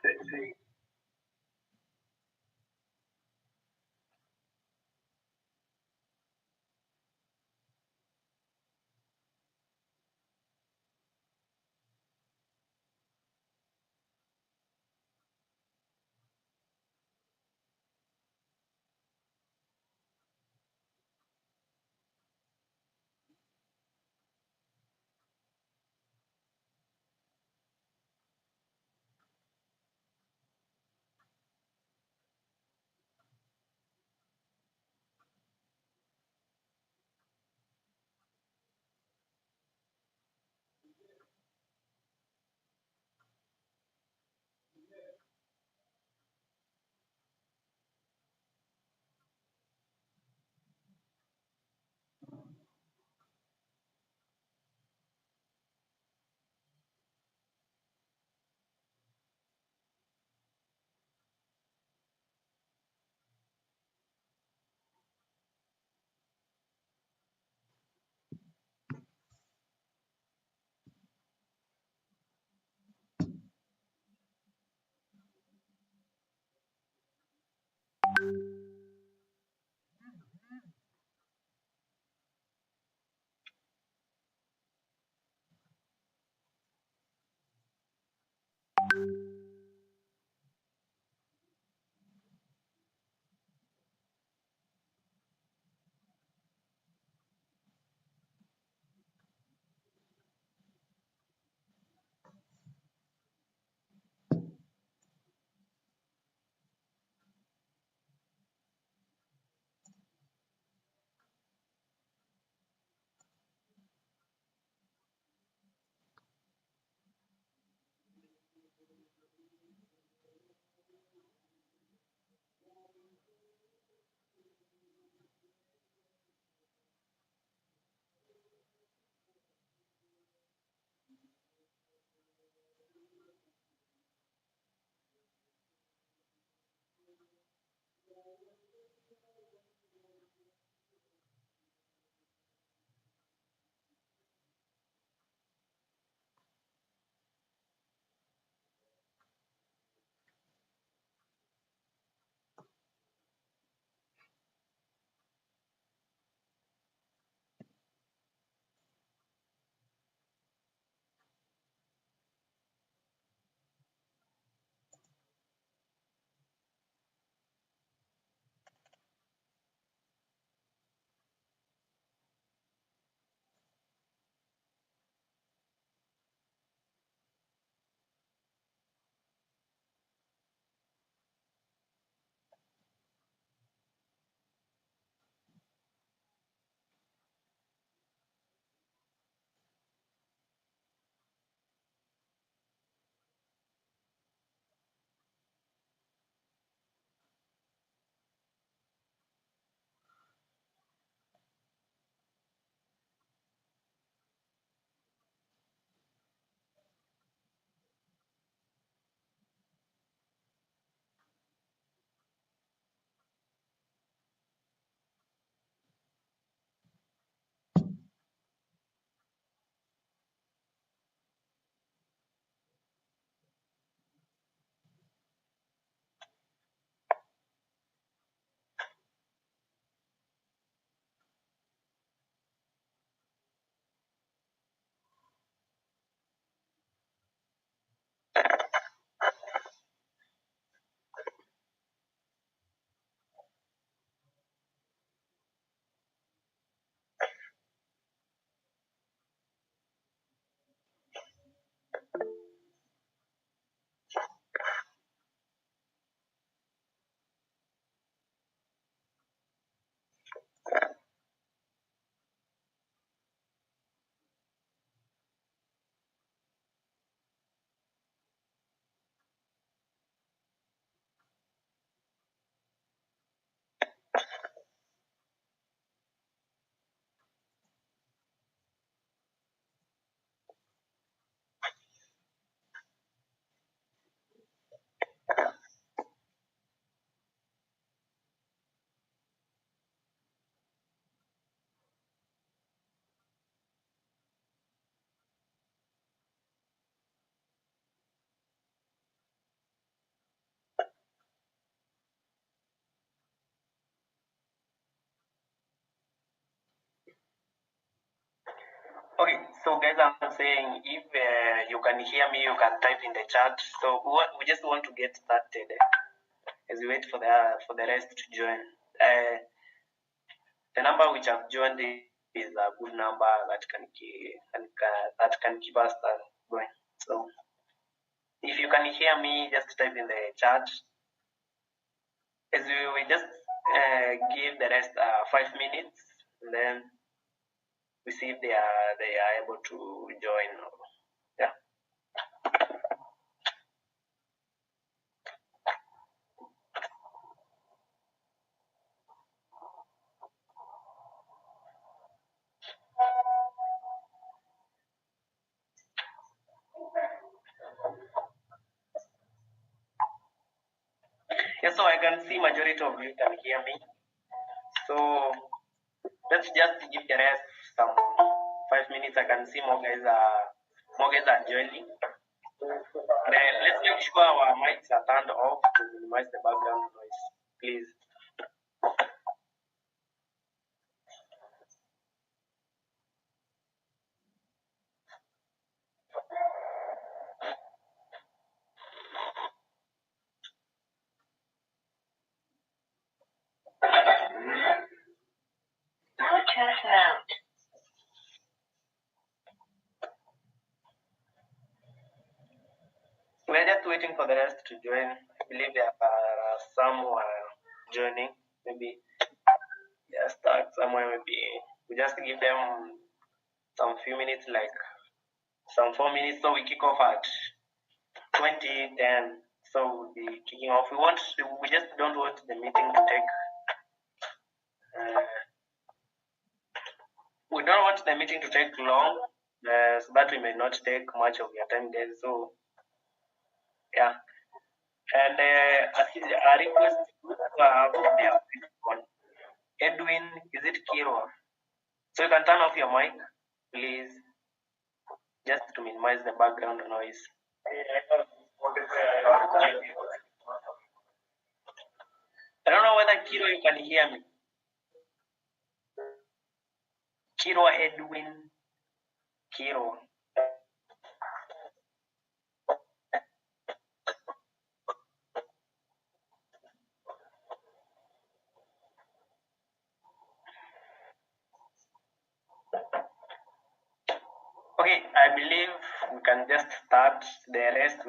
city. Okay, so guys, I'm saying if you can hear me, you can type in the chat. So we just want to get started as we wait for the rest to join. The number which I've joined is a good number that can keep us going. So if you can hear me, just type in the chat. As we just give the rest 5 minutes, and then we see if they are able to join. Yeah. Yeah, so I can see majority of you can hear me. So let's just give the rest some 5 minutes. I can see more guys are joining. Let's make sure our mics are turned off to minimize the background noise, please. We're just waiting for the rest to join. I believe there are some who are joining. Maybe just start somewhere. Maybe we just give them some few minutes, like some 4 minutes. So we kick off at 20:10. So we'll be kicking off. We just don't want the meeting to take. We don't want the meeting to take long, so that we may not take much of your time, guys. So yeah. And a request on Edwin, is it Kiro? So you can turn off your mic, please, just to minimize the background noise. I don't know whether Kiro you can hear me. Kiro Edwin, Kiro. Okay, I believe we can just start. The rest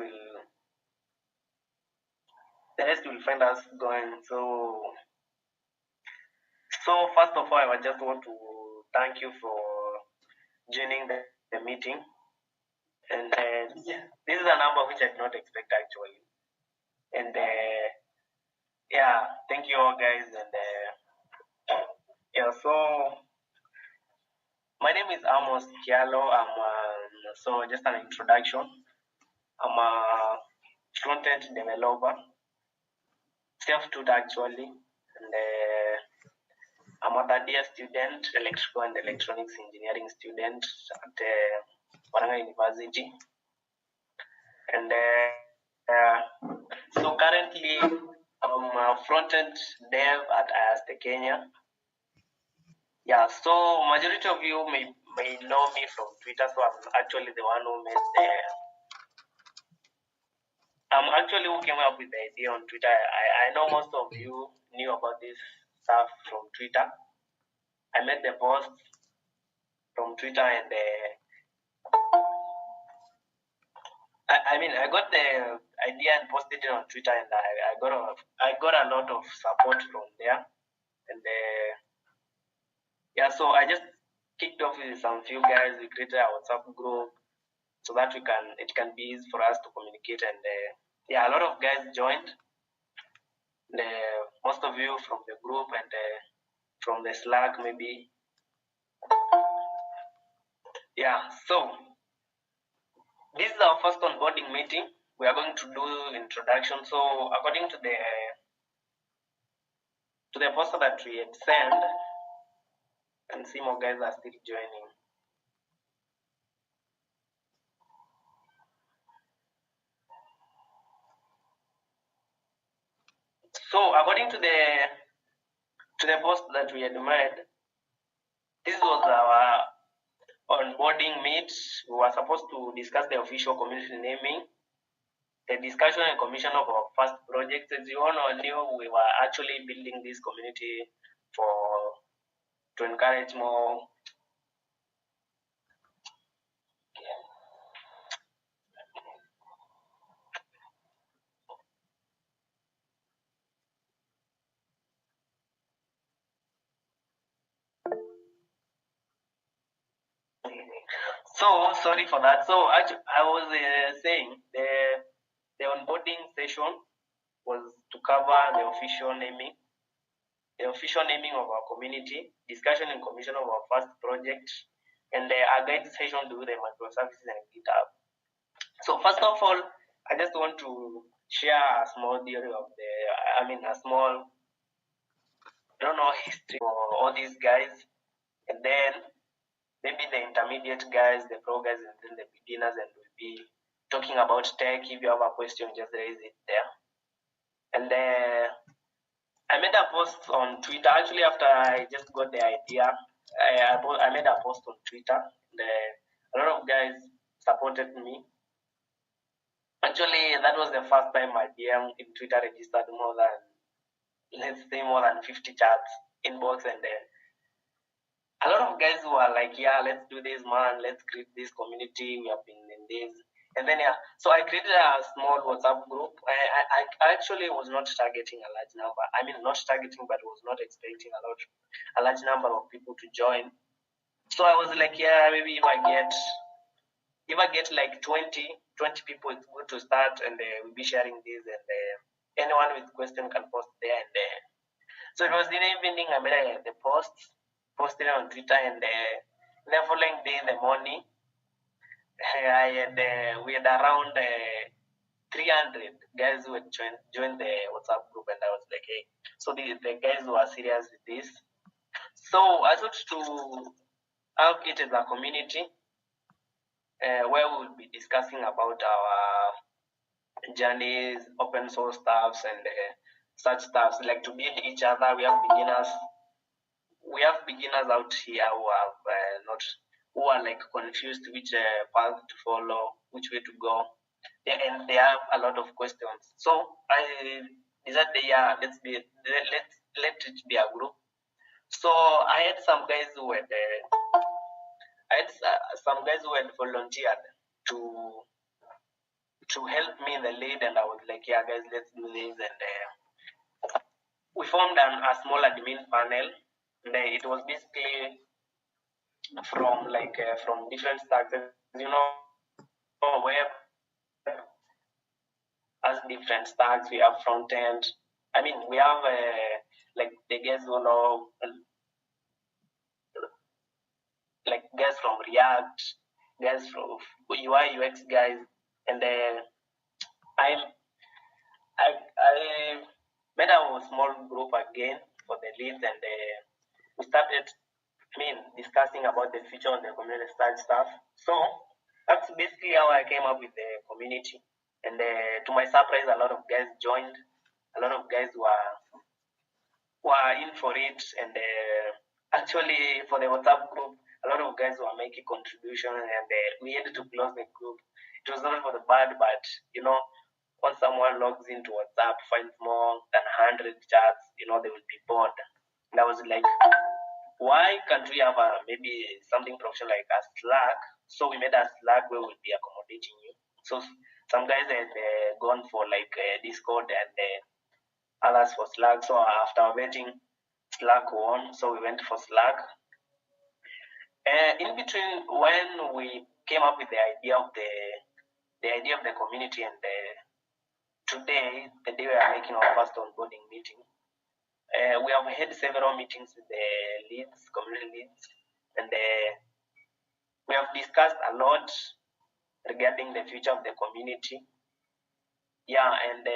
will find us going. So first of all, I just want to thank you for joining the meeting. And this is a number which I did not expect actually. And yeah, thank you all guys. And yeah, so my name is Amos Kialo. So just an introduction. I'm a front-end developer, self-taught actually, and I'm a third-year student, electrical and electronics engineering student at Waranga University. And so currently I'm a front-end dev at IASTE Kenya. Yeah, so majority of you may know me from Twitter, so I'm actually the one who made I'm actually who came up with the idea on Twitter. I know most of you knew about this stuff from Twitter. I made the post from Twitter, and I got the idea and posted it on Twitter, and I got a lot of support from there, and yeah, so I just kicked off with some few guys. We created a WhatsApp group so that it can be easy for us to communicate, and yeah, a lot of guys joined. Most of you from the group and from the Slack maybe. Yeah, so this is our first onboarding meeting. We are going to do introduction. So according to the poster that we had sent, and see more guys are still joining. So according to the post that we had made, this was onboarding meet, we were supposed to discuss the official community naming, the discussion and commission of our first project. As you all knew, we were actually building this community for to encourage more. So sorry for that. So I was saying the onboarding session was to cover the official naming of our community, discussion and commission of our first project, and our guide session to the microservices and GitHub. So first of all, I just want to share a small theory of a small, I don't know, history for all these guys, and then maybe the intermediate guys, the pro guys, and then the beginners, and we'll be talking about tech. If you have a question, just raise it there. And I made a post on Twitter. Actually, after I just got the idea, I made a post on Twitter. A lot of guys supported me. Actually, that was the first time my DM in Twitter registered more than 50 chats inbox, and a lot of guys who are like, yeah, let's do this, man. Let's create this community. We have been in this. And then, yeah, so I created a small WhatsApp group. I actually was not targeting a large number. I mean, not targeting, but was not expecting a large number of people to join. So I was like, yeah, maybe if I get like 20 people, it's good to start, and we'll be sharing this, and anyone with question can post there. And so it was in the evening. I made the posted on Twitter, and the following day in the morning, we had around 300 guys who had joined the WhatsApp group, and I was like, hey, so the guys who are serious with this. So I thought to have it as a community where we will be discussing about our journeys, open source stuffs, and such stuffs, like to build each other. We have beginners out here who have not who are like confused which path to follow, which way to go, and they have a lot of questions. So I decided, yeah, let it be a group. So I had some guys who had volunteered to help me in the lead, and I was like, yeah, guys, let's do this, and we formed a small admin panel. And it was basically from different stacks. You know, web has different stacks. We have front end. I mean, we have like the guys who know, like guys from React, guys from UI UX guys, and I made a small group again for the leads, and we started, discussing about the future of the community stuff. So that's basically how I came up with the community. And to my surprise, a lot of guys joined. A lot of guys were in for it, and actually for the WhatsApp group, a lot of guys were making contributions, and we had to close the group. It was not for the bad, but once someone logs into WhatsApp, finds more than 100 chats, they will be bored. And I was like, why can't we have maybe something professional like a Slack? So we made a Slack where we'll be accommodating you. So some guys had gone for like Discord, and others for Slack. So after waiting, Slack won, so we went for Slack. In between, when we came up with the idea of the community, and today, the day we are making our first onboarding meeting, we have had several meetings with the community leads, and we have discussed a lot regarding the future of the community. Yeah, and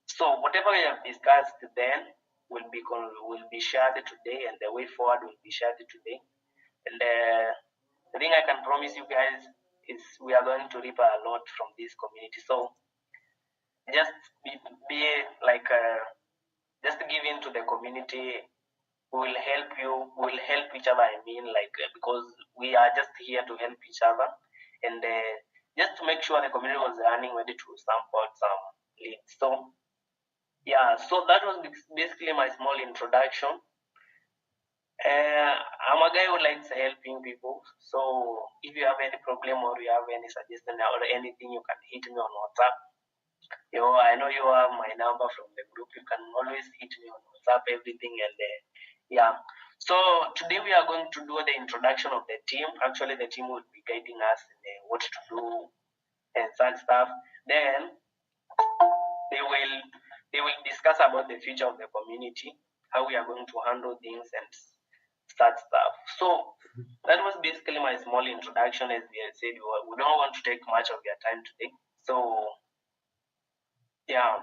so whatever we have discussed then will be shared today, and the way forward will be shared today. And the thing I can promise you guys is we are going to reap a lot from this community. So just be like just give in to the community, we will help you, we will help each other. I mean, like, because we are just here to help each other, and just to make sure the community was running ready to support some leads. So yeah, so that was basically my small introduction. I'm a guy who likes helping people. So if you have any problem or you have any suggestion or anything, you can hit me on WhatsApp. I know you have my number from the group. You can always hit me on WhatsApp, everything, and yeah. So today we are going to do the introduction of the team. Actually, the team will be guiding us in what to do and such stuff. Then they will discuss about the future of the community, how we are going to handle things and such stuff. So that was basically my small introduction. As we said, we don't want to take much of your time today. So yeah,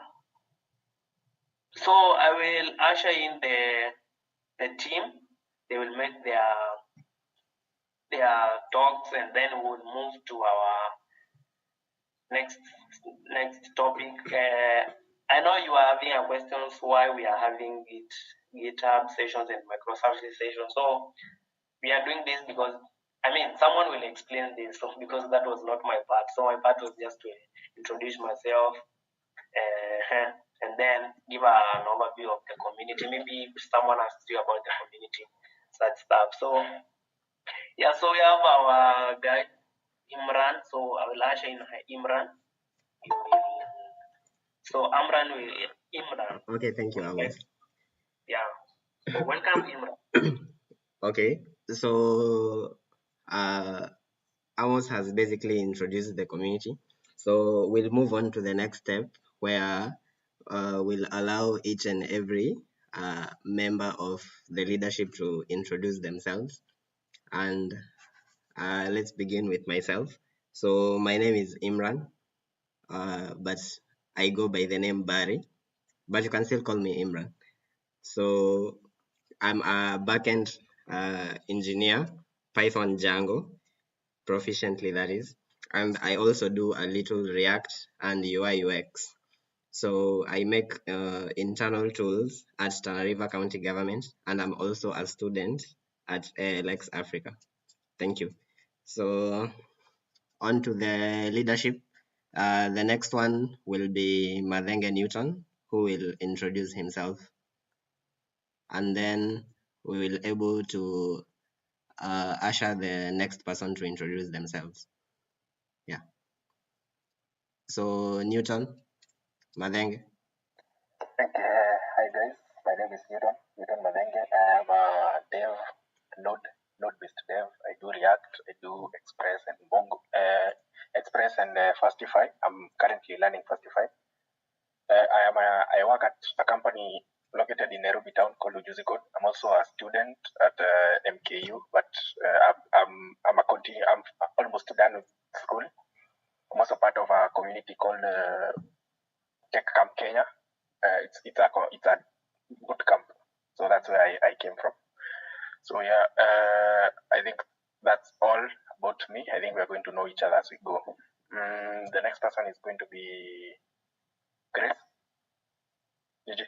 so I will usher in the team. They will make their talks, and then we'll move to our next topic. I know you are having a questions why we are having GitHub sessions and microservices sessions. So we are doing this because someone will explain this. So because that was not my part. So my part was just to introduce myself, and then give an overview of the community. Maybe if someone asks you about the community, such stuff. So yeah, so we have our guy Imran. So I will usher in Imran. So Amran will Imran. Okay, thank you, Amos. Yeah. So welcome, Imran. Okay, so Amos has basically introduced the community. So we'll move on to the next step where we'll allow each and every member of the leadership to introduce themselves. And let's begin with myself. So my name is Imran, but I go by the name Barry, but you can still call me Imran. So I'm a backend engineer, Python Django, proficiently that is. And I also do a little React and UI UX. So I make internal tools at Tana River County government, and I'm also a student at Lex Africa. Thank you. So on to the leadership. The next one will be Madenge Newton, who will introduce himself. And then we will able to usher the next person to introduce themselves. Yeah. So Newton, Madenge. Hi guys, my name is Newton Madenge. I am a dev, node-based dev. I do React, I do Express and Mongo, Express and Fastify. I'm currently learning Fastify. I work at a company located in Nairobi town called Ujuzi Code. I'm also a student at MKU, but I'm almost done with school. I'm also part of a community called Tech Camp Kenya. It's a boot camp, so that's where I came from. So yeah, I think that's all about me. I think we're going to know each other as we go. The next person is going to be Grace. Gigi.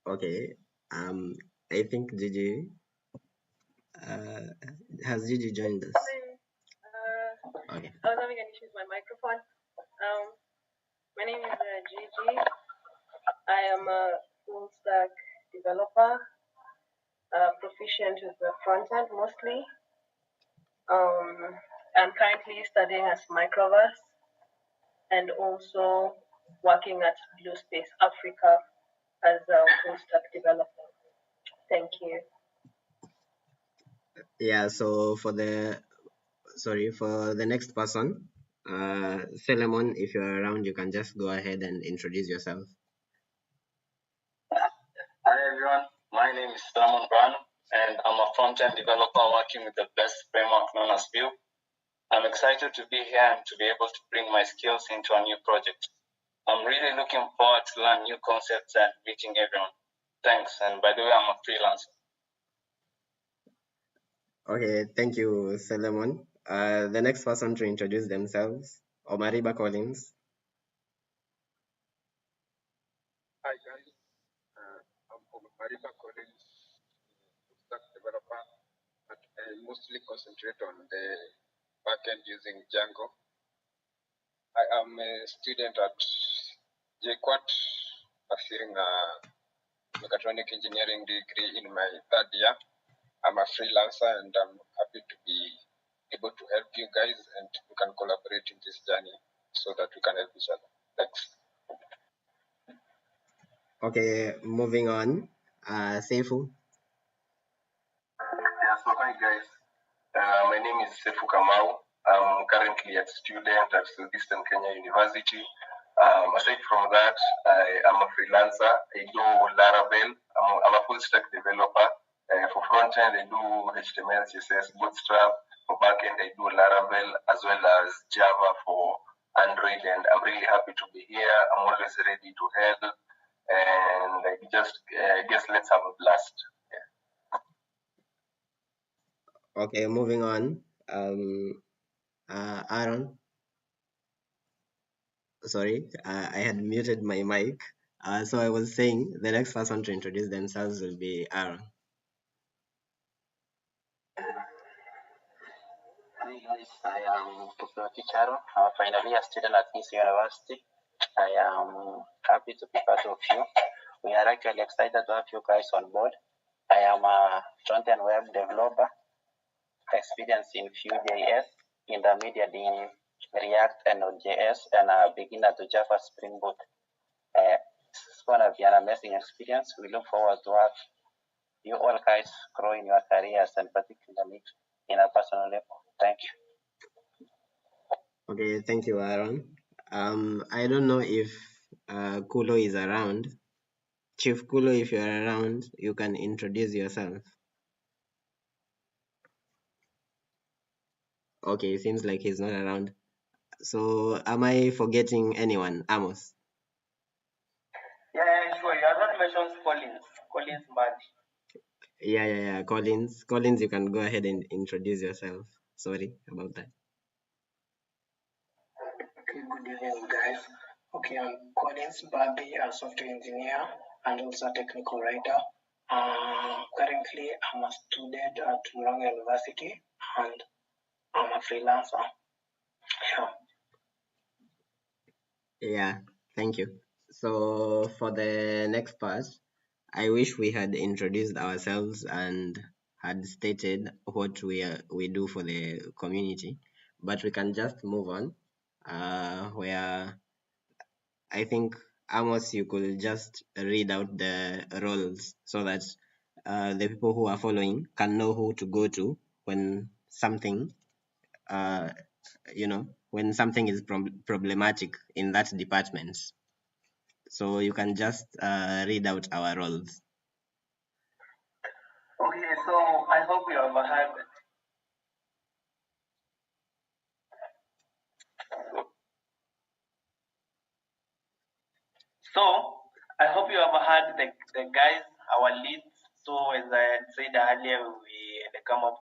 Okay. I think Gigi has Gigi joined us? Okay. I was having an issue with my microphone. My name is Gigi. I am a full stack developer, proficient with the front end mostly. I'm currently studying as microverse and also working at Blue Space Africa as a full stack developer. Thank you. Yeah, so for the next person, Philemon, if you're around, you can just go ahead and introduce yourself. Hi everyone, my name is Simon Brown and I'm a front-end developer working with the best framework known as Vue. I'm excited to be here and to be able to bring my skills into a new project. I'm really looking forward to learn new concepts and meeting everyone. Thanks, and by the way, I'm a freelancer. Okay, thank you, Philemon. The next person to introduce themselves, Omariba Collins. Hi guys, I'm Mariba Collins, stack developer, but I mostly concentrate on the backend using Django. I am a student at JQuat, pursuing a mechatronic engineering degree in my third year. I'm a freelancer and I'm happy to be able to help you guys, and we can collaborate in this journey so that we can help each other. Thanks. Okay, moving on. Seifu. Yeah, so hi guys. My name is Sefu Kamau. I'm currently a student at Southeastern Kenya University. Aside from that, I am a freelancer. I do Laravel. I'm a full stack developer. For front end, I do HTML, CSS, Bootstrap. For back end, I do Laravel as well as Java for Android. And I'm really happy to be here. I'm always ready to help. And I guess let's have a blast. Okay, moving on. Aaron. Sorry, I had muted my mic. So I was saying the next person to introduce themselves will be Aaron. Hi guys, I am Kipoti Charo. I'm finally a student at this university. I am happy to be part of you. We are actually excited to have you guys on board. I am a front-end web developer, experienced in Vue.js, intermediate in React and Node.js, and a beginner to Java Spring Boot. It's going to be an amazing experience. We look forward to have you all guys grow in your careers and particularly in a personal level. Thank you. Okay, thank you, Aaron. I don't know if Kulo is around. Chief Kulo, if you are around, you can introduce yourself. Okay, it seems like he's not around. So, am I forgetting anyone? Amos? Yeah, sure. You have not mentioned Collins Mbadi. Yeah. Collins, you can go ahead and introduce yourself. Sorry about that. Okay, good evening, guys. Okay, I'm Collins Babi, a software engineer and also a technical writer. Currently, I'm a student at Mlonga University and I'm a freelancer. Yeah, thank you. So, for the next part, I wish we had introduced ourselves and had stated what we do for the community, but we can just move on. Where I think Amos, you could just read out the roles so that the people who are following can know who to go to when something, when something is problematic in that department. So you can just read out our roles. Okay, so I hope you have had. So I hope you have had the guys, our leads. So as I had said earlier, we come up